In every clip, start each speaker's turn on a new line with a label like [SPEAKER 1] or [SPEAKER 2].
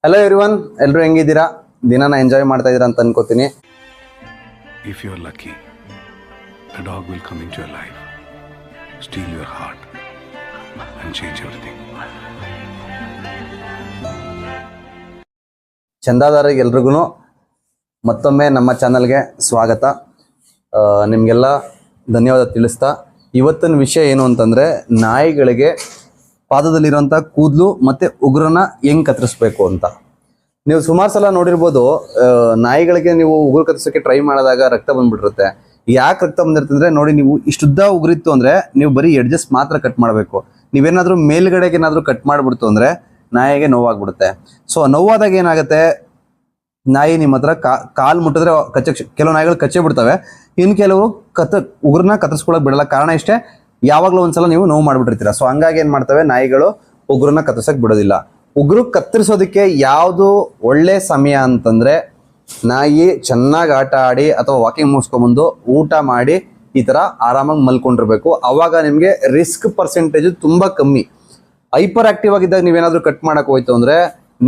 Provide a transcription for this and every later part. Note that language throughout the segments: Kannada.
[SPEAKER 1] ಹಲೋ ಎವ್ರಿವನ್, ಎಲ್ಲರೂ ಹೆಂಗಿದ್ದೀರಾ? ದಿನಾನ ಎಂಜಾಯ್ ಮಾಡ್ತಾ ಇದ್ದೀರಾ ಅಂತ ಅನ್ಕೋತೀನಿ.
[SPEAKER 2] If you are lucky, a dog will come into your life, steal your heart, and change everything.
[SPEAKER 1] ಚಂದಾದಾರಿಗೆ ಎಲ್ರಿಗೂ ಮತ್ತೊಮ್ಮೆ ನಮ್ಮ ಚಾನಲ್ಗೆ ಸ್ವಾಗತ. ನಿಮಗೆಲ್ಲ ಧನ್ಯವಾದ ತಿಳಿಸ್ತಾ, ಇವತ್ತಿನ ವಿಷಯ ಏನು ಅಂತಂದರೆ, ನಾಯಿಗಳಿಗೆ ಪಾದದಲ್ಲಿರುವಂಥ ಕೂದಲು ಮತ್ತು ಉಗುರನ್ನ ಹೆಂಗೆ ಕತ್ತರಿಸ್ಬೇಕು ಅಂತ. ನೀವು ಸುಮಾರು ಸಲ ನೋಡಿರ್ಬೋದು, ನಾಯಿಗಳಿಗೆ ನೀವು ಉಗುರು ಕತ್ತರಿಸೋಕ್ಕೆ ಟ್ರೈ ಮಾಡಿದಾಗ ರಕ್ತ ಬಂದ್ಬಿಟ್ಟಿರುತ್ತೆ. ಯಾಕೆ ರಕ್ತ ಬಂದಿರುತ್ತೆ ಅಂದರೆ, ನೋಡಿ, ನೀವು ಇಷ್ಟುದ್ದ ಉಗುರಿತ್ತು ಅಂದರೆ ನೀವು ಬರೀ ಎಡ್ಜಸ್ ಮಾತ್ರ ಕಟ್ ಮಾಡಬೇಕು. ನೀವೇನಾದರೂ ಮೇಲ್ಗಡೆಗೆ ಏನಾದರೂ ಕಟ್ ಮಾಡಿಬಿಡ್ತು ಅಂದರೆ ನಾಯಿಗೆ ನೋವಾಗ್ಬಿಡುತ್ತೆ. ಸೊ ನೋವಾದಾಗ ಏನಾಗುತ್ತೆ, ನಾಯಿ ನಿಮ್ಮ ಹತ್ರ ಕಾಲು ಮುಟ್ಟಿದ್ರೆ ಕೆಲವು ನಾಯಿಗಳು ಕಚ್ಚೆ ಬಿಡ್ತವೆ, ಇನ್ನು ಕೆಲವು ಉಗುರನ್ನ ಕತ್ತರಿಸ್ಕೊಳಕ್ ಬಿಡಲ್ಲ. ಕಾರಣ ಇಷ್ಟೇ, ಯಾವಾಗಲೂ ಒಂದ್ಸಲ ನೀವು ನೋವು ಮಾಡಿಬಿಟ್ಟಿರ್ತೀರ. ಸೊ ಹಂಗಾಗಿ ಏನು ಮಾಡ್ತವೆ, ನಾಯಿಗಳು ಉಗುರನ್ನ ಕತ್ತರಿಸಕ್ಕೆ ಬಿಡೋದಿಲ್ಲ. ಉಗುರು ಕತ್ತರಿಸೋದಕ್ಕೆ ಯಾವುದು ಒಳ್ಳೆ ಸಮಯ ಅಂತಂದರೆ, ನಾಯಿ ಚೆನ್ನಾಗಿ ಆಟ ಆಡಿ ಅಥವಾ ವಾಕಿಂಗ್ ಮುಗಿಸ್ಕೊಂಬಂದು ಊಟ ಮಾಡಿ ಈ ಥರ ಆರಾಮಾಗಿ ಮಲ್ಕೊಂಡಿರ್ಬೇಕು. ಆವಾಗ ನಿಮಗೆ ರಿಸ್ಕ್ ಪರ್ಸೆಂಟೇಜು ತುಂಬ ಕಮ್ಮಿ. ಹೈಪರ್ ಆಕ್ಟಿವ್ ಆಗಿದ್ದಾಗ ನೀವೇನಾದರೂ ಕಟ್ ಮಾಡೋಕೆ ಹೋಯ್ತು ಅಂದರೆ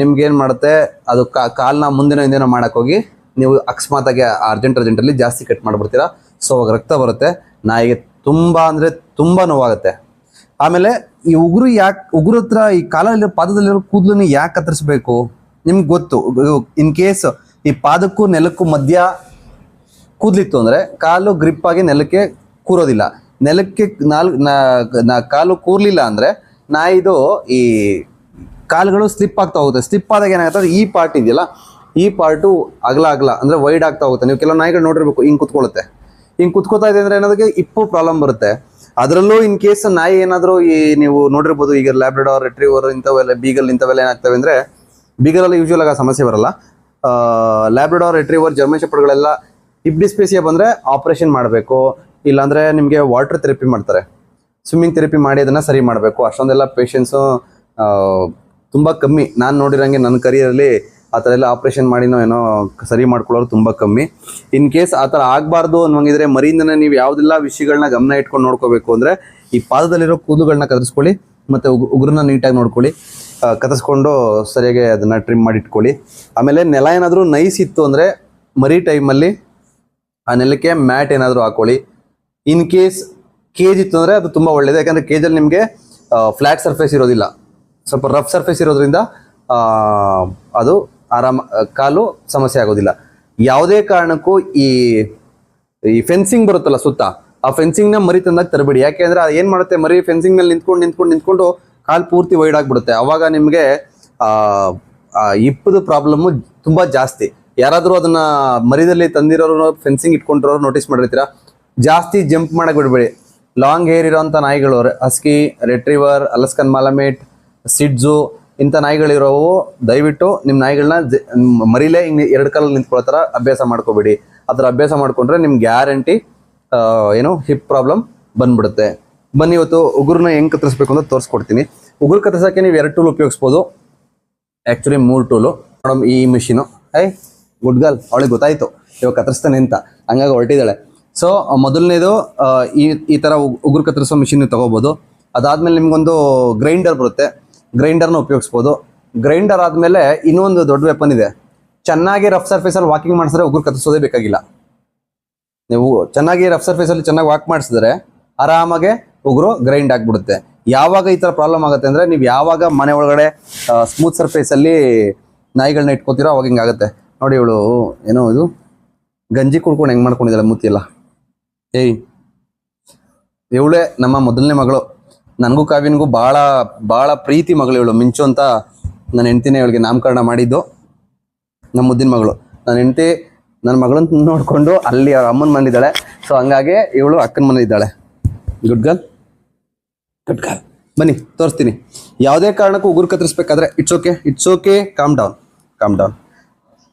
[SPEAKER 1] ನಿಮ್ಗೇನು ಮಾಡುತ್ತೆ, ಅದು ಕಾಲನ್ನ ಮುಂದಿನ ಹಿಂದಿನ ಮಾಡೋಕ್ಕೋಗಿ ನೀವು ಅಕಸ್ಮಾತಾಗಿ ಅರ್ಜೆಂಟಲ್ಲಿ ಜಾಸ್ತಿ ಕಟ್ ಮಾಡಿಬಿಡ್ತೀರಾ. ಸೊ ಅವಾಗ ರಕ್ತ ಬರುತ್ತೆ, ನಾಯಿಗೆ ತುಂಬ ಅಂದರೆ ತುಂಬ ನೋವಾಗುತ್ತೆ. ಆಮೇಲೆ ಈ ಉಗುರು ಹತ್ರ ಈ ಕಾಲಲ್ಲಿ ಪಾದದಲ್ಲಿರೋ ಕೂದಲನ್ನು ಯಾಕೆ ಕತ್ತರಿಸ್ಬೇಕು ನಿಮ್ಗೆ ಗೊತ್ತು. ಇನ್ ಕೇಸ್ ಈ ಪಾದಕ್ಕೂ ನೆಲಕ್ಕೂ ಮಧ್ಯ ಕೂದಲಿತ್ತು ಅಂದರೆ ಕಾಲು ಗ್ರಿಪ್ ಆಗಿ ನೆಲಕ್ಕೆ ಕೂರೋದಿಲ್ಲ. ನೆಲಕ್ಕೆ ಕಾಲು ಕೂರ್ಲಿಲ್ಲ ಅಂದರೆ ನಾಯಿದು ಈ ಕಾಲುಗಳು ಸ್ಲಿಪ್ ಆಗ್ತಾ ಹೋಗುತ್ತೆ. ಸ್ಲಿಪ್ ಆದಾಗ ಏನಾಗುತ್ತೆ, ಈ ಪಾರ್ಟ್ ಇದೆಯಲ್ಲ, ಈ ಪಾರ್ಟು ಅಗಲ ಅಂದರೆ ವೈಡ್ ಆಗ್ತಾ ಹೋಗುತ್ತೆ. ನೀವು ಕೆಲವು ನಾಯಿಗಳು ನೋಡಿರ್ಬೇಕು, ಹಿಂಗೆ ಕುತ್ಕೊಳ್ಳುತ್ತೆ. ಹಿಂಗೆ ಕುತ್ಕೋತಾ ಇದೆ ಅಂದರೆ ಏನಾದಕ್ಕೆ ಇಪ್ಪು ಪ್ರಾಬ್ಲಮ್ ಬರುತ್ತೆ. ಅದರಲ್ಲೂ ಇನ್ ಕೇಸ್ ನಾಯಿ ಏನಾದರೂ ನೀವು ನೋಡಿರ್ಬೋದು, ಈಗ ಲ್ಯಾಬ್ರಡಾರ್, ರಿಟ್ರೀವರ್ ಇಂಥವೆಲ್ಲ, ಬೀಗಲ್ ಇಂಥವೆಲ್ಲ ಏನಾಗ್ತವೆ ಅಂದರೆ, ಬೀಗಲಲ್ಲಿ ಯೂಶುವಲ್ ಆಗಿ ಸಮಸ್ಯೆ ಬರಲ್ಲ. ಲ್ಯಾಬ್ರಡಾರ್, ರಿಟ್ರೀವರ್, ಜರ್ಮನ್ ಶೆಪರ್ಡ್ಗಳೆಲ್ಲ ಹಿಪ್ ಡಿಸ್ಪೇಸಿಯಾ ಬಂದರೆ ಆಪ್ರೇಷನ್ ಮಾಡಬೇಕು. ಇಲ್ಲಾಂದರೆ ನಿಮಗೆ ವಾಟರ್ ಥೆರಪಿ ಮಾಡ್ತಾರೆ, ಸ್ವಿಮ್ಮಿಂಗ್ ಥೆರಪಿ ಮಾಡಿ ಅದನ್ನು ಸರಿ ಮಾಡಬೇಕು. ಅಷ್ಟೊಂದೆಲ್ಲ ಪೇಷನ್ಸು ತುಂಬ ಕಮ್ಮಿ. ನಾನು ನೋಡಿರೋಂಗೆ ನನ್ನ ಕರಿಯರಲ್ಲಿ ಆ ಥರ ಎಲ್ಲ ಆಪ್ರೇಷನ್ ಮಾಡಿನೋ ಏನೋ ಸರಿ ಮಾಡ್ಕೊಳ್ಳೋರು ತುಂಬ ಕಮ್ಮಿ. ಇನ್ ಕೇಸ್ ಆ ಥರ ಆಗಬಾರ್ದು ಅನ್ನೋಂಗಿದ್ರೆ, ಮರಿಯಿಂದನೇ ನೀವು ಯಾವುದೆಲ್ಲ ವಿಷಯಗಳನ್ನ ಗಮನ ಇಟ್ಕೊಂಡು ನೋಡ್ಕೋಬೇಕು ಅಂದರೆ, ಈ ಪಾದದಲ್ಲಿರೋ ಕೂದಲುಗಳನ್ನ ಕತ್ತರಿಸ್ಕೊಳ್ಳಿ ಮತ್ತು ಉಗುರನ್ನ ನೀಟಾಗಿ ನೋಡ್ಕೊಳ್ಳಿ. ಕತ್ತರಿಸ್ಕೊಂಡು ಸರಿಯಾಗಿ ಅದನ್ನು ಟ್ರಿಮ್ ಮಾಡಿ ಇಟ್ಕೊಳ್ಳಿ. ಆಮೇಲೆ ನೆಲ ಏನಾದರೂ ನೈಸ್ ಇತ್ತು ಅಂದರೆ ಮರಿ ಟೈಮಲ್ಲಿ ಆ ನೆಲಕ್ಕೆ ಮ್ಯಾಟ್ ಏನಾದರೂ ಹಾಕ್ಕೊಳ್ಳಿ. ಇನ್ ಕೇಸ್ ಕೇಜ್ ಇತ್ತು ಅಂದರೆ ಅದು ತುಂಬ ಒಳ್ಳೆಯದು. ಯಾಕಂದರೆ ಕೇಜಲ್ಲಿ ನಿಮಗೆ ಫ್ಲ್ಯಾಟ್ ಸರ್ಫೇಸ್ ಇರೋದಿಲ್ಲ, ಸ್ವಲ್ಪ ರಫ್ ಸರ್ಫೇಸ್ ಇರೋದ್ರಿಂದ ಅದು ಕಾಲು ಸಮಸ್ಯೆ ಆಗೋದಿಲ್ಲ. ಯಾವುದೇ ಕಾರಣಕ್ಕೂ ಈ ಫೆನ್ಸಿಂಗ್ ಬರುತ್ತಲ್ಲ ಸುತ್ತ, ಆ ಫೆನ್ಸಿಂಗ್ನ ಮರಿ ತಂದಾಗ ತರಬೇಡಿ. ಯಾಕೆ ಅಂದರೆ ಅದು ಏನು ಮಾಡುತ್ತೆ, ಮರಿ ಫೆನ್ಸಿಂಗ್ ಮೇಲೆ ನಿಂತ್ಕೊಂಡು ಕಾಲು ಪೂರ್ತಿ ವೈಡ್ ಆಗಿಬಿಡುತ್ತೆ. ಆವಾಗ ನಿಮಗೆ ಇಪ್ಪದ ಪ್ರಾಬ್ಲಮ್ಮು ತುಂಬ ಜಾಸ್ತಿ. ಯಾರಾದರೂ ಅದನ್ನು ಮರಿದಲ್ಲಿ ತಂದಿರೋರು ಫೆನ್ಸಿಂಗ್ ಇಟ್ಕೊಂಡಿರೋರು ನೋಟಿಸ್ ಮಾಡಿರ್ತೀರಾ. ಜಾಸ್ತಿ ಜಂಪ್ ಮಾಡಕ್ಕೆ ಬಿಡಬೇಡಿ. ಲಾಂಗ್ ಹೇರ್ ಇರೋಂಥ ನಾಯಿಗಳು, ಹಸ್ಕಿ, ರೆಟ್ರೀವರ್, ಅಲಸ್ಕನ್ ಮಾಲಮೇಟ್, ಸಿಡ್ಜು ಇಂಥ ನಾಯಿಗಳಿರೋವು ದಯವಿಟ್ಟು ನಿಮ್ಮ ನಾಯಿಗಳನ್ನ ಮರಿಲೇ ಹಿಂಗೆ ಎರಡು ಕಾಲಲ್ಲಿ ನಿಂತ್ಕೊಳ್ಳೋ ಥರ ಅಭ್ಯಾಸ ಮಾಡ್ಕೋಬೇಡಿ. ಆ ಥರ ಅಭ್ಯಾಸ ಮಾಡಿಕೊಂಡ್ರೆ ನಿಮ್ಗೆ ಗ್ಯಾರಂಟಿ ಹಿಪ್ ಪ್ರಾಬ್ಲಮ್ ಬಂದ್ಬಿಡುತ್ತೆ. ಬನ್ನಿ, ಇವತ್ತು ಉಗುರನ್ನ ಹೆಂಗೆ ಕತ್ತರಿಸ್ಬೇಕು ಅಂತ ತೋರಿಸ್ಕೊಡ್ತೀನಿ. ಉಗುರು ಕತ್ತರಿಸೋಕ್ಕೆ ನೀವು 2 ಟೂಲ್ ಉಪಯೋಗಿಸ್ಬೋದು, ಆ್ಯಕ್ಚುಲಿ 3 ಟೂಲು. ಮೇಡಮ್, ಈ ಮಿಷಿನು ಗುಡ್ ಗರ್ಲ್, ಅವಳಿಗೆ ಗೊತ್ತಾಯಿತು ಇವಾಗ ಕತ್ತರಿಸ್ತಾನೆ ಅಂತ, ಹಂಗಾಗಿ ಹೊರಟಿದ್ದಾಳೆ. ಸೊ ಮೊದಲನೇದು ಈ ಥರ ಉಗುರು ಕತ್ತರಿಸೋ ಮಿಷಿನ್ ತೊಗೋಬೋದು. ಅದಾದಮೇಲೆ ನಿಮ್ಗೊಂದು ಗ್ರೈಂಡರ್ ಬರುತ್ತೆ, ಗ್ರೈಂಡರ್ನ ಉಪಯೋಗಿಸ್ಬೋದು. ಗ್ರೈಂಡರ್ ಆದಮೇಲೆ ಇನ್ನೊಂದು ದೊಡ್ಡ ವೆಪನ್ ಇದೆ. ಚೆನ್ನಾಗಿ ರಫ್ ಸರ್ಫೇಸಲ್ಲಿ ವಾಕಿಂಗ್ ಮಾಡಿಸಿದ್ರೆ ಉಗುರು ಕತ್ತರಿಸೋದೇ ಬೇಕಾಗಿಲ್ಲ. ನೀವು ಚೆನ್ನಾಗಿ ರಫ್ ಸರ್ಫೇಸಲ್ಲಿ ಚೆನ್ನಾಗಿ ವಾಕ್ ಮಾಡಿಸಿದ್ರೆ ಆರಾಮಾಗೆ ಉಗುರು ಗ್ರೈಂಡ್ ಆಗಿಬಿಡುತ್ತೆ. ಯಾವಾಗ ಈ ಥರ ಪ್ರಾಬ್ಲಮ್ ಆಗುತ್ತೆ ಅಂದರೆ, ನೀವು ಯಾವಾಗ ಮನೆ ಒಳಗಡೆ ಸ್ಮೂತ್ ಸರ್ಫೇಸಲ್ಲಿ ನಾಯಿಗಳನ್ನ ಇಟ್ಕೋತೀರೋ ಅವಾಗ ಹಿಂಗಾಗುತ್ತೆ. ನೋಡಿ, ಇವಳು ಏನೋ ಇದು ಗಂಜಿ ಕುಡ್ಕೊಂಡು ಹೆಂಗೆ ಮಾಡ್ಕೊಂಡಿದ್ದಾಳೆ ಮೂತಿಯೆಲ್ಲ. ಇವಳೇ ನಮ್ಮ ಮೊದಲನೇ ಮಗಳು. ನನಗೂ ಕಾವ್ಯನಿಗೂ ಭಾಳ ಪ್ರೀತಿ ಮಗಳು ಇವಳು. ಮಿಂಚು ಅಂತ ನನ್ನ ಹೆಂಡ್ತಿನೇ ಇವಳಿಗೆ ನಾಮಕರಣ ಮಾಡಿದ್ದು, ನಮ್ಮ ಮುದ್ದಿನ ಮಗಳು. ನನ್ನ ಹೆಂಡ್ತಿ ನನ್ನ ಮಗಳನ್ನ ನೋಡಿಕೊಂಡು ಅಲ್ಲಿ ಅವ್ರ ಅಮ್ಮನ ಮನೇಲಿದ್ದಾಳೆ. ಸೊ ಹಂಗಾಗಿ ಇವಳು ಅಕ್ಕನ ಮನೆ ಇದ್ದಾಳೆ. Good girl. ಬನ್ನಿ ತೋರಿಸ್ತೀನಿ. ಯಾವುದೇ ಕಾರಣಕ್ಕೂ ಉಗುರು ಕತ್ತರಿಸ್ಬೇಕಾದ್ರೆ ಇಟ್ಸ್ ಓಕೆ, ಕಾಮ್ ಡೌನ್.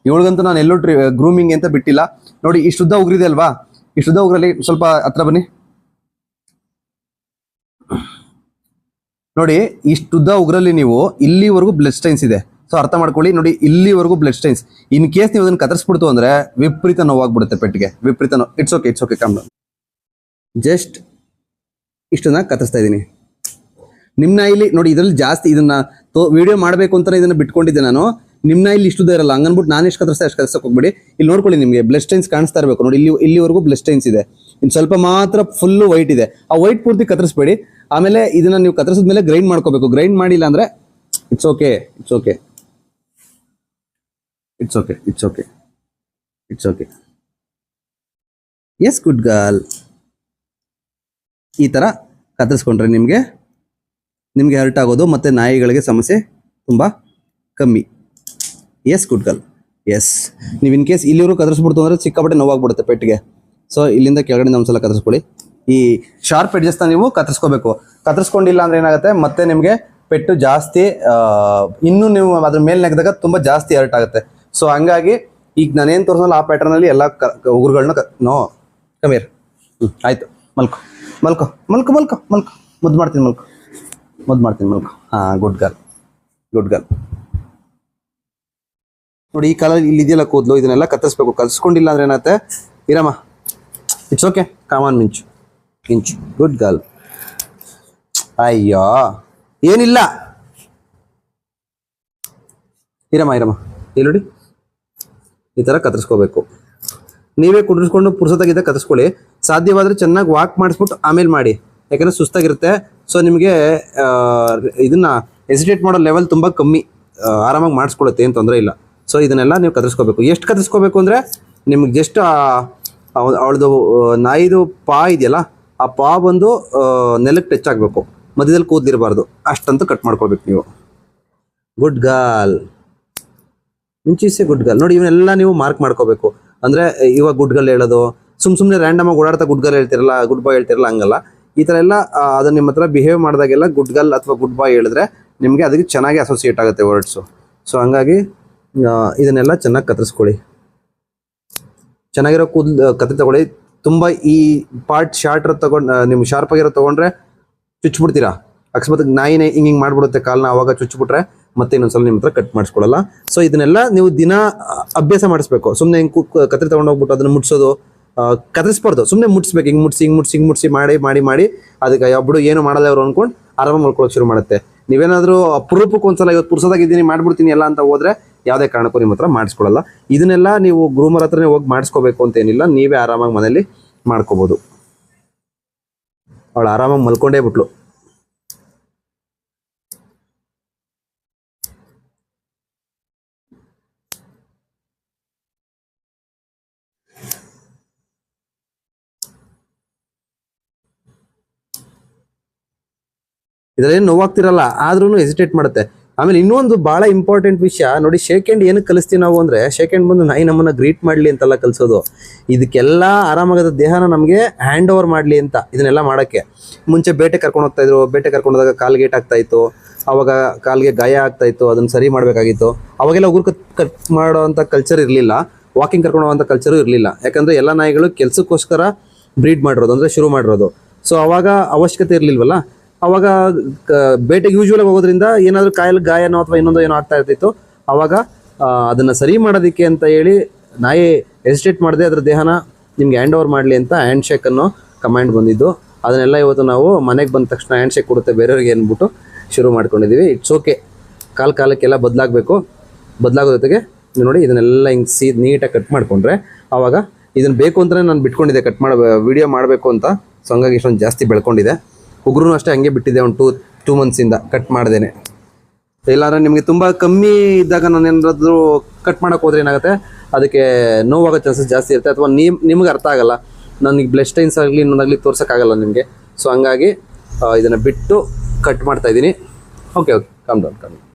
[SPEAKER 1] ಇವಳಿಗಂತೂ ನಾನು ಎಲ್ಲೂ ಗ್ರೂಮಿಂಗ್ ಅಂತ ಬಿಟ್ಟಿಲ್ಲ. ನೋಡಿ, ಇಷ್ಟುದ್ದ ಉಗುರಿದೆ ಅಲ್ವಾ, ಇಷ್ಟುದ್ದ ಉಗುರಲ್ಲಿ ಸ್ವಲ್ಪ ಹತ್ರ ಬನ್ನಿ. ನೋಡಿ, ಇಷ್ಟುದ್ದ ಉಗುರಲ್ಲಿ ನೀವು ಇಲ್ಲಿವರೆಗೂ ಬ್ಲಡ್ ಸ್ಟೈನ್ಸ್ ಇದೆ. ಸೊ ಅರ್ಥ ಮಾಡ್ಕೊಳ್ಳಿ. ನೋಡಿ, ಇಲ್ಲಿವರೆಗೂ ಬ್ಲಡ್ ಸ್ಟೈನ್ಸ್. ಇನ್ ಕೇಸ್ ನೀವು ಅದನ್ನು ಕತ್ತರಿಸ್ಬಿಡ್ತು ಅಂದರೆ ವಿಪರೀತ ನೋವಾಗ್ಬಿಡುತ್ತೆ ಪೆಟ್ಟಿಗೆ, ವಿಪರೀತ ನೋವು. It's okay, calm down. Just ಇಷ್ಟನ್ನ ಕತ್ತರಿಸ್ತಾ ಇದ್ದೀನಿ. ನಿಮ್ಮ ನಾಯಿಲಿ ನೋಡಿ, ಇದರಲ್ಲಿ ಜಾಸ್ತಿ ಇದನ್ನ ವಿಡಿಯೋ ಮಾಡಬೇಕು ಅಂತ ಇದನ್ನ ಬಿಟ್ಕೊಂಡಿದ್ದೆ ನಾನು. ನಿಮ್ಮ ನಾಯಿ ಇಲ್ಲಿ ಇಷ್ಟುದ ಇರಲ್ಲ, ಹಂಗನ್ಬಿಟ್ಟು ನಾನು ಎಷ್ಟು ಕತ್ತರಿಸ್ತಾ ಅಷ್ಟು ಕತ್ತರಿಸಕ್ಕೆ ಹೋಗ್ಬೇಡಿ. ಇಲ್ಲಿ ನೋಡ್ಕೊಳ್ಳಿ, ನಿಮಗೆ ಬ್ಲಡ್ ಸ್ಟೈನ್ಸ್ ಕಾಣಿಸ್ತಾ ಇರಬೇಕು ನೋಡಿ, ಇಲ್ಲಿವರೆಗೂ ಬ್ಲಡ್ ಸ್ಟೈನ್ಸ್ ಇದೆ. ಇನ್ನು ಸ್ವಲ್ಪ ಮಾತ್ರ ಫುಲ್ಲು ವೈಟ್ ಇದೆ. ಆ ವೈಟ್ ಪೂರ್ತಿ ಕತ್ತರಿಸ್ಬೇಡಿ. ಆಮೇಲೆ ಇದನ್ನ ನೀವು ಕತ್ತರಿಸಿದ ಮೇಲೆ ಗ್ರೈಂಡ್ ಮಾಡ್ಕೋಬೇಕು. ಗ್ರೈಂಡ್ ಮಾಡಿಲ್ಲ ಅಂದ್ರೆ it's okay, it's okay, it's okay, it's okay, it's okay. Yes, good girl. ಈ ಥರ ಕತ್ತರಿಸ್ಕೊಂಡ್ರೆ ನಿಮಗೆ ಹರ್ಟ್ ಆಗೋದು ಮತ್ತು ನಾಯಿಗಳಿಗೆ ಸಮಸ್ಯೆ ತುಂಬ ಕಮ್ಮಿ. S, good girl. ಎಸ್, ನೀವು ಇನ್ ಕೇಸ್ ಇಲ್ಲಿವರು ಕತ್ತರಿಸ್ಬಿಡ್ತು ಅಂದರೆ ಸಿಕ್ಕಾಪಟ್ಟೆ ನೋವಾಗ್ಬಿಡುತ್ತೆ ಪೆಟ್ಟಿಗೆ. ಸೊ ಇಲ್ಲಿಂದ ಕೆಳಗಡೆ ಒಂದ್ಸಲ ಕತ್ತರಿಸ್ಕೊಳ್ಳಿ. ಈ ಶಾರ್ಪ್ ಎಡ್ಜಸ್ನ ನೀವು ಕತ್ತರಿಸ್ಕೋಬೇಕು. ಕತ್ತರಿಸ್ಕೊಂಡಿಲ್ಲ ಅಂದ್ರೆ ಏನಾಗುತ್ತೆ, ಮತ್ತೆ ನಿಮಗೆ ಪೆಟ್ಟು ಜಾಸ್ತಿ ಇನ್ನೂ ನೀವು ಅದ್ರ ಮೇಲೆ ನೆಗೆದಾಗ ತುಂಬ ಜಾಸ್ತಿ ಹರ್ಟ್ ಆಗುತ್ತೆ. ಸೊ ಹಂಗಾಗಿ ಈಗ ನಾನೇನು ತೋರಿಸಲ್ಲ ಆ ಪ್ಯಾಟರ್ನಲ್ಲಿ ಎಲ್ಲ ಉಗುರುಗಳನ್ನ ನೋ ಕಮೇರ್. ಆಯಿತು, ಮಲ್ಕೊ ಮಲ್ಕೊ ಮಲ್ಕೊ ಮಲ್ಕೊ ಮಲ್ಕೊ, ಮುದ್ದು ಮಾಡ್ತೀನಿ ಮಲ್ಕೊ, ಮುದ್ದು ಮಾಡ್ತೀನಿ ಮಲ್ಕೊ. ಹಾಂ, ಗುಡ್ ಗರ್ಲ್, ಗುಡ್ ಗರ್ಲ್. ನೋಡಿ ಈ ಕಾಲಲ್ಲಿ ಇಲ್ಲಿ ಇದೆಯಲ್ಲ ಕೂದಲು, ಇದನ್ನೆಲ್ಲ ಕತ್ತರಿಸ್ಬೇಕು. ಕತ್ತರಿಸ್ಕೊಂಡಿಲ್ಲ ಅಂದ್ರೆ ಏನಾಗುತ್ತೆ, ಇರಮ್ಮ, ಇಟ್ಸ್ ಓಕೆ, ಕಾಮನ್ ಮಿಂಚು ಇಂಚು, ಗುಡ್ ಗರ್ಲ್. ಅಯ್ಯೋ ಏನಿಲ್ಲ, ಇರಮ್ಮ ಇರಮ್ಮ. ಇಲ್ಲಿ ನೋಡಿ, ಈ ಥರ ಕತ್ತರಿಸ್ಕೋಬೇಕು. ನೀವೇ ಕುಡಿಸ್ಕೊಂಡು ಪುರ್ಸೊತ್ತಾಗಿದ್ದಾಗ ಕತ್ತರಿಸ್ಕೊಳ್ಳಿ. ಸಾಧ್ಯವಾದರೆ ಚೆನ್ನಾಗಿ ವಾಕ್ ಮಾಡಿಸ್ಬಿಟ್ಟು ಆಮೇಲೆ ಮಾಡಿ, ಯಾಕಂದರೆ ಸುಸ್ತಾಗಿರುತ್ತೆ. ಸೊ ನಿಮಗೆ ಇದನ್ನ ಎಸಿಟೇಟ್ ಮಾಡೋ ಲೆವೆಲ್ ತುಂಬ ಕಮ್ಮಿ, ಆರಾಮಾಗಿ ಮಾಡಿಸ್ಕೊಳುತ್ತೆ, ಏನು ತೊಂದರೆ ಇಲ್ಲ. ಸೊ ಇದನ್ನೆಲ್ಲ ನೀವು ಕತ್ತರಿಸ್ಕೋಬೇಕು. ಎಷ್ಟು ಕತ್ತರಿಸ್ಕೋಬೇಕು ಅಂದರೆ ನಿಮ್ಗೆ ಜಸ್ಟ್ ಅವಳದು ನಾಯಿದು ಪಾ ಇದೆಯಲ್ಲ, ಆ ಪಾ ಬಂದು ನೆಲಕ್ಕೆ ಟಚ್ ಆಗಬೇಕು, ಮಧ್ಯದಲ್ಲಿ ಕೂದಲಿರಬಾರ್ದು, ಅಷ್ಟಂತೂ ಕಟ್ ಮಾಡ್ಕೋಬೇಕು ನೀವು. ಗುಡ್ ಗರ್ಲ್, ಮುಂಚಿಸೆ ಗುಡ್ ಗರ್ಲ್. ನೋಡಿ ಇವನ್ನೆಲ್ಲ ನೀವು ಮಾರ್ಕ್ ಮಾಡ್ಕೋಬೇಕು. ಅಂದರೆ ಇವಾಗ ಗುಡ್ ಗರ್ಲ್ ಹೇಳೋದು, ಸುಮ್ಮನೆ ರ್ಯಾಂಡಮಾಗಿ ಓಡಾಡ್ತಾ ಗುಡ್ ಗರ್ಲ್ ಹೇಳ್ತಿರಲ್ಲ, ಗುಡ್ ಬಾಯ್ ಹೇಳ್ತಿರಲ್ಲ, ಹಂಗಲ್ಲ. ಈ ಥರ ಎಲ್ಲ ಅದನ್ನ ನಿಮ್ಮ ಹತ್ರ ಬಿಹೇವ್ ಮಾಡಿದಾಗೆಲ್ಲ ಗುಡ್ ಗರ್ಲ್ ಅಥವಾ ಗುಡ್ ಬಾಯ್ ಹೇಳಿದ್ರೆ ನಿಮಗೆ ಅದಕ್ಕೆ ಚೆನ್ನಾಗಿ ಅಸೋಸಿಯೇಟ್ ಆಗುತ್ತೆ ವರ್ಡ್ಸು. ಸೊ ಹಂಗಾಗಿ ಇದನ್ನೆಲ್ಲ ಚೆನ್ನಾಗಿ ಕತ್ತರಿಸ್ಕೊಳ್ಳಿ. ಚೆನ್ನಾಗಿರೋ ಕತ್ರಿ ತಗೊಳ್ಳಿ. ತುಂಬ ಈ ಪಾರ್ಟ್ ಶಾರ್ಟ್ರ ತಗೊಂಡು ನೀವು ಶಾರ್ಪ್ ಆಗಿರೋ ತೊಗೊಂಡ್ರೆ ಚುಚ್ಚಿಬಿಡ್ತೀರಾ. ಅಕಸ್ಮಾತ್ ನಾಯಿನೇ ಹಿಂಗೆ ಮಾಡಿಬಿಡುತ್ತೆ ಕಾಲನ್ನ, ಅವಾಗ ಚುಚ್ಚಿಬಿಟ್ರೆ ಮತ್ತೆ ಇನ್ನೊಂದ್ಸಲ ನಿಮ್ಮ ಹತ್ರ ಕಟ್ ಮಾಡಿಸ್ಕೊಳ್ಳಲ್ಲ. ಸೊ ಇದನ್ನೆಲ್ಲ ನೀವು ದಿನ ಅಭ್ಯಾಸ ಮಾಡಿಸ್ಬೇಕು. ಸುಮ್ಮನೆ ಹಿಂಗೆ ಕತ್ರಿ ತೊಗೊಂಡು ಹೋಗ್ಬಿಟ್ಟು ಅದನ್ನು ಮುಟ್ಸೋದು, ಕತ್ತರಿಸ್ಬಾರ್ದು, ಸುಮ್ಮನೆ ಮುಟ್ಸ್ಬೇಕು. ಹಿಂಗೆ ಮುಟ್ಸಿ ಮಾಡಿ ಅದಕ್ಕೆ ಒಬ್ಬಡು ಏನು ಮಾಡಲ್ಲ ಅವರು ಅಂದ್ಕೊಂಡು ಆರಾಮಾಗಿ ಮಲ್ಕೊಳ್ಳೋಕೆ ಶುರು ಮಾಡುತ್ತೆ. ನೀವೇನಾದರೂ ಅಪರೂಪಕ್ಕೆ ಒಂದ್ಸಲ ಇವತ್ತು ಪುರ್ಸೋದಾಗಿದ್ದೀನಿ ಮಾಡ್ಬಿಡ್ತೀನಿ ಎಲ್ಲ ಅಂತ ಹೋದ್ರೆ ಯಾವುದೇ ಕಾರಣಕ್ಕೂ ನಿಮ್ಮ ಹತ್ರ ಮಾಡಿಸ್ಕೊಳ್ಳಲ್ಲ. ಇದನ್ನೆಲ್ಲ ನೀವು ಗ್ರೂಮರ್ ಹತ್ರನೇ ಹೋಗಿ ಮಾಡಿಸ್ಕೋಬೇಕು ಅಂತ ಏನಿಲ್ಲ, ನೀವೇ ಆರಾಮಾಗಿ ಮನೇಲಿ ಮಾಡ್ಕೋಬೋದು. ಅವಳು ಆರಾಮಾಗಿ ಮಲ್ಕೊಂಡೇ ಬಿಟ್ಲು. ಇದರಲ್ಲಿ ನೋವಾಗ್ತಿರಲ್ಲ, ಆದ್ರೂ ಹೆಸಿಟೇಟ್ ಮಾಡುತ್ತೆ. ಆಮೇಲೆ ಇನ್ನೊಂದು ಭಾಳ ಇಂಪಾರ್ಟೆಂಟ್ ವಿಷಯ ನೋಡಿ, ಶೇಕ್ ಹ್ಯಾಂಡ್ ಏನಕ್ಕೆ ಕಲಿಸ್ತೀವಿ ನಾವು ಅಂದರೆ, ಶೇಕ್ ಹ್ಯಾಂಡ್ ಬಂದು ನಾಯಿ ನಮ್ಮನ್ನು ಗ್ರೀಟ್ ಮಾಡಲಿ ಅಂತೆಲ್ಲ ಕಲಿಸೋದು. ಇದಕ್ಕೆಲ್ಲ ಆರಾಮಾಗದ ದೇಹನ ನಮಗೆ ಹ್ಯಾಂಡ್ ಓವರ್ ಮಾಡಲಿ ಅಂತ ಇದನ್ನೆಲ್ಲ ಮಾಡೋಕ್ಕೆ. ಮುಂಚೆ ಬೇಟೆ ಕರ್ಕೊಂಡು ಹೋಗ್ತಾಯಿದ್ರು, ಬೇಟೆ ಕರ್ಕೊಂಡು ಹೋದಾಗ ಕಾಲ್ಗೆ ಏಟಾಗ್ತಾಯಿತ್ತು, ಆವಾಗ ಕಾಲ್ಗೆ ಗಾಯ ಆಗ್ತಾಯಿತ್ತು, ಅದನ್ನು ಸರಿ ಮಾಡಬೇಕಾಗಿತ್ತು. ಅವಾಗೆಲ್ಲ ಉಗುರು ಕಟ್ ಮಾಡೋ ಅಂಥ ಕಲ್ಚರ್ ಇರಲಿಲ್ಲ, ವಾಕಿಂಗ್ ಕರ್ಕೊಂಡು ಹೋಗೋಂಥ ಕಲ್ಚರು ಇರಲಿಲ್ಲ. ಯಾಕಂದರೆ ಎಲ್ಲ ನಾಯಿಗಳು ಕೆಲಸಕ್ಕೋಸ್ಕರ ಬ್ರೀಡ್ ಮಾಡಿರೋದು, ಅಂದರೆ ಶುರು ಮಾಡಿರೋದು. ಸೊ ಅವಾಗ ಅವಶ್ಯಕತೆ ಇರಲಿಲ್ವಲ್ಲ. ಅವಾಗ ಬೇಟೆಗೆ ಯೂಶ್ವಲಾಗಿ ಹೋಗೋದ್ರಿಂದ ಏನಾದರೂ ಕಾಯಲ್ಲಿ ಗಾಯನೋ ಅಥವಾ ಇನ್ನೊಂದು ಏನೋ ಆಗ್ತಾ ಇರ್ತಿತ್ತು. ಅವಾಗ ಅದನ್ನು ಸರಿ ಮಾಡೋದಕ್ಕೆ ಅಂತ ಹೇಳಿ ನಾಯಿ ಹೆಸಿಟೇಟ್ ಮಾಡದೆ ಅದ್ರ ದೇಹನ ನಿಮ್ಗೆ ಹ್ಯಾಂಡ್ ಓವರ್ ಮಾಡಲಿ ಅಂತ ಹ್ಯಾಂಡ್ ಶೇಕ್ ಅನ್ನೋ ಕಮಾಂಡ್ ಬಂದಿದ್ದು. ಅದನ್ನೆಲ್ಲ ಇವತ್ತು ನಾವು ಮನೆಗೆ ಬಂದ ತಕ್ಷಣ ಹ್ಯಾಂಡ್ ಶೇಕ್ ಕೊಡುತ್ತೆ ಬೇರೆಯವ್ರಿಗೆ ಅಂದ್ಬಿಟ್ಟು ಶುರು ಮಾಡ್ಕೊಂಡಿದ್ದೀವಿ. ಇಟ್ಸ್ ಓಕೆ, ಕಾಲಕ್ಕೆಲ್ಲ ಬದಲಾಗಬೇಕು. ಬದಲಾಗೋ ಜೊತೆಗೆ ನೀವು ನೋಡಿ ಇದನ್ನೆಲ್ಲ ಹಿಂಗೆ ನೀಟಾಗಿ ಕಟ್ ಮಾಡಿಕೊಂಡ್ರೆ ಆವಾಗ ಇದನ್ನು ಬೇಕು ಅಂತಲೇ ನಾನು ಬಿಟ್ಕೊಂಡಿದ್ದೆ ಕಟ್ ಮಾಡಿ ವಿಡಿಯೋ ಮಾಡಬೇಕು ಅಂತ. ಸೊ ಹಂಗಾಗಿ ಇಷ್ಟೊಂದು ಜಾಸ್ತಿ ಬೆಳ್ಕೊಂಡಿದೆ. ಉಗುರು ಅಷ್ಟೇ ಹಂಗೆ ಬಿಟ್ಟಿದ್ದೆ, ಒಂದು ಟೂ ಮಂತ್ಸಿಂದ ಕಟ್ ಮಾಡ್ದೇನೆ. ಇಲ್ಲಾಂದರೆ ನಿಮಗೆ ತುಂಬ ಕಮ್ಮಿ ಇದ್ದಾಗ ನಾನು ಏನಾದರೂ ಕಟ್ ಮಾಡೋಕೆ ಹೋದ್ರೆ ಏನಾಗುತ್ತೆ, ಅದಕ್ಕೆ ನೋವಾಗೋ ಚಾನ್ಸಸ್ ಜಾಸ್ತಿ ಇರುತ್ತೆ, ಅಥವಾ ನಿಮ್ಗೆ ಅರ್ಥ ಆಗಲ್ಲ. ನನಗೆ ಬ್ಲಡ್ ಸ್ಟೈನ್ಸ್ ಆಗಲಿ ಇನ್ನೊಂದಾಗಲಿ ತೋರ್ಸೋಕ್ಕಾಗಲ್ಲ ನಿಮಗೆ. ಸೊ ಹಂಗಾಗಿ ಇದನ್ನು ಬಿಟ್ಟು ಕಟ್ ಮಾಡ್ತಾಯಿದ್ದೀನಿ. Okay, calm down.